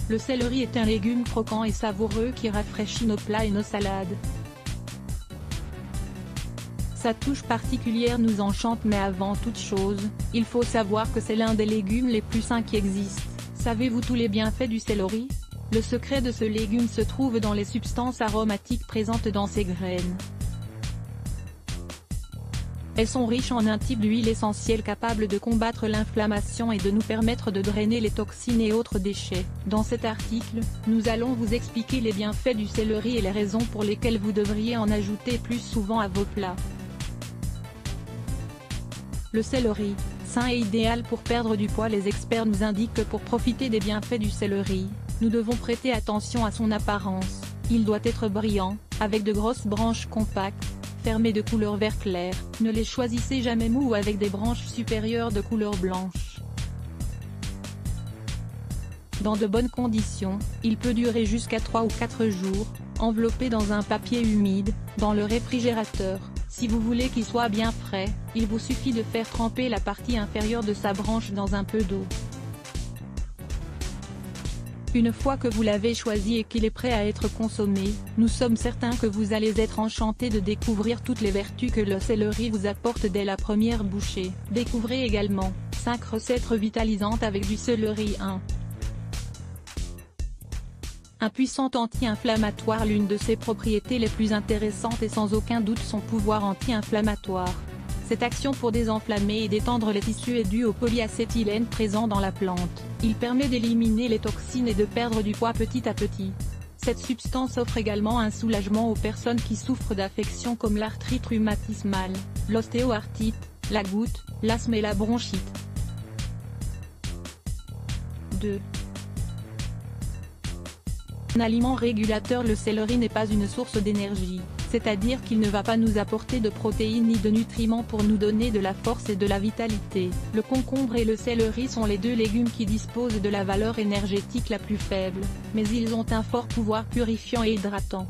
Le céleri est un légume croquant et savoureux qui rafraîchit nos plats et nos salades. Sa touche particulière nous enchante, mais avant toute chose, il faut savoir que c'est l'un des légumes les plus sains qui existent. Savez-vous tous les bienfaits du céleri? Le secret de ce légume se trouve dans les substances aromatiques présentes dans ses graines. Elles sont riches en un type d'huile essentielle capable de combattre l'inflammation et de nous permettre de drainer les toxines et autres déchets. Dans cet article, nous allons vous expliquer les bienfaits du céleri et les raisons pour lesquelles vous devriez en ajouter plus souvent à vos plats. Le céleri, sain et idéal pour perdre du poids. Les experts nous indiquent que pour profiter des bienfaits du céleri, nous devons prêter attention à son apparence. Il doit être brillant, avec de grosses branches compactes, fermées de couleur vert clair. Ne les choisissez jamais mous ou avec des branches supérieures de couleur blanche. Dans de bonnes conditions, il peut durer jusqu'à 3 ou 4 jours, enveloppé dans un papier humide, dans le réfrigérateur. Si vous voulez qu'il soit bien frais, il vous suffit de faire tremper la partie inférieure de sa branche dans un peu d'eau. Une fois que vous l'avez choisi et qu'il est prêt à être consommé, nous sommes certains que vous allez être enchantés de découvrir toutes les vertus que le céleri vous apporte dès la première bouchée. Découvrez également 5 recettes revitalisantes avec du céleri. 1. Un puissant anti-inflammatoire. L'une de ses propriétés les plus intéressantes est sans aucun doute son pouvoir anti-inflammatoire. Cette action pour désenflammer et détendre les tissus est due au polyacétylène présent dans la plante. Il permet d'éliminer les toxines et de perdre du poids petit à petit. Cette substance offre également un soulagement aux personnes qui souffrent d'affections comme l'arthrite rhumatismale, l'ostéoarthrite, la goutte, l'asthme et la bronchite. 2. Un aliment régulateur. Le céleri n'est pas une source d'énergie, c'est-à-dire qu'il ne va pas nous apporter de protéines ni de nutriments pour nous donner de la force et de la vitalité. Le concombre et le céleri sont les deux légumes qui disposent de la valeur énergétique la plus faible, mais ils ont un fort pouvoir purifiant et hydratant.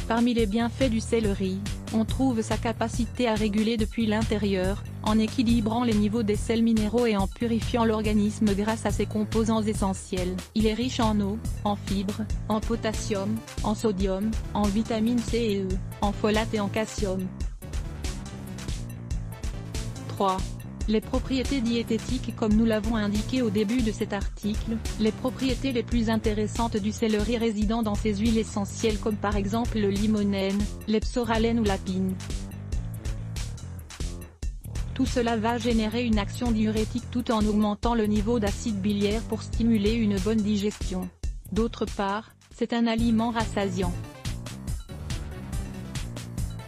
Parmi les bienfaits du céleri, on trouve sa capacité à réguler depuis l'intérieur, en équilibrant les niveaux des sels minéraux et en purifiant l'organisme grâce à ses composants essentiels. Il est riche en eau, en fibres, en potassium, en sodium, en vitamines C et E, en folate et en calcium. 3. Les propriétés diététiques. Comme nous l'avons indiqué au début de cet article, les propriétés les plus intéressantes du céleri résident dans ses huiles essentielles comme par exemple le limonène, l'epsoralène ou la pine. Tout cela va générer une action diurétique tout en augmentant le niveau d'acide biliaire pour stimuler une bonne digestion. D'autre part, c'est un aliment rassasiant.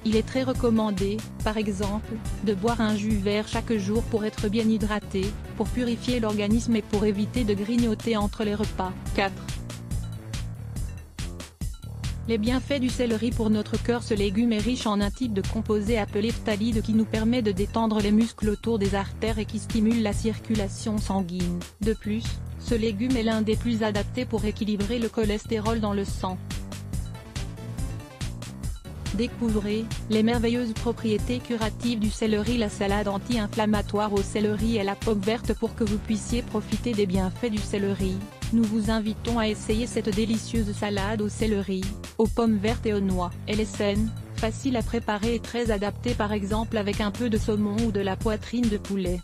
Il est très recommandé, par exemple, de boire un jus vert chaque jour pour être bien hydraté, pour purifier l'organisme et pour éviter de grignoter entre les repas. 4. Les bienfaits du céleri pour notre cœur. Ce légume est riche en un type de composé appelé phthalide qui nous permet de détendre les muscles autour des artères et qui stimule la circulation sanguine. De plus, ce légume est l'un des plus adaptés pour équilibrer le cholestérol dans le sang. Découvrez les merveilleuses propriétés curatives du céleri. La salade anti-inflammatoire au céleri et la pomme verte. Pour que vous puissiez profiter des bienfaits du céleri, nous vous invitons à essayer cette délicieuse salade au céleri, aux pommes vertes et aux noix. Elle est saine, facile à préparer et très adaptée par exemple avec un peu de saumon ou de la poitrine de poulet.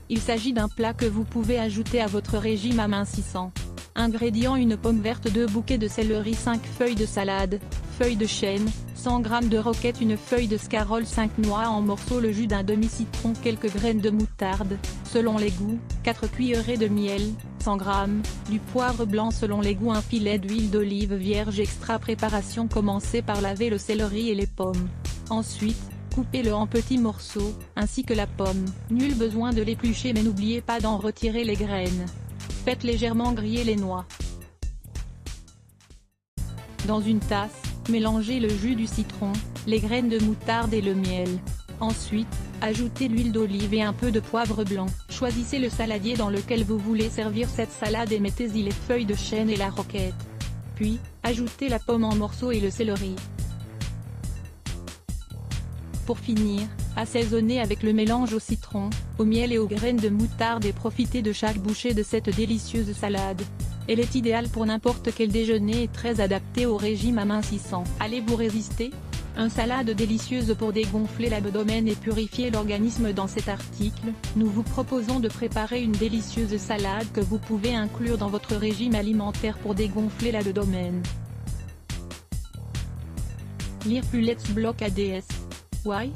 Il s'agit d'un plat que vous pouvez ajouter à votre régime amincissant. Ingrédients: une pomme verte, 2 bouquets de céleri, 5 feuilles de salade, feuilles de chêne, 100 g de roquette, une feuille de scarole, 5 noix en morceaux, le jus d'un demi-citron, quelques graines de moutarde, selon les goûts, 4 cuillerées de miel, 100 g, du poivre blanc selon les goûts, un filet d'huile d'olive vierge extra. Préparation: commencez par laver le céleri et les pommes. Ensuite, coupez-le en petits morceaux, ainsi que la pomme. Nul besoin de l'éplucher mais n'oubliez pas d'en retirer les graines. Faites légèrement griller les noix. Dans une tasse, mélangez le jus du citron, les graines de moutarde et le miel. Ensuite, ajoutez l'huile d'olive et un peu de poivre blanc. Choisissez le saladier dans lequel vous voulez servir cette salade et mettez-y les feuilles de chêne et la roquette. Puis, ajoutez la pomme en morceaux et le céleri. Pour finir, assaisonnez avec le mélange au citron, au miel et aux graines de moutarde et profitez de chaque bouchée de cette délicieuse salade. Elle est idéale pour n'importe quel déjeuner et très adaptée au régime amincissant. Allez-vous résister? Une salade délicieuse pour dégonfler l'abdomen et purifier l'organisme. Dans cet article, nous vous proposons de préparer une délicieuse salade que vous pouvez inclure dans votre régime alimentaire pour dégonfler l'abdomen. Lire plus Let's Block ADS. Why?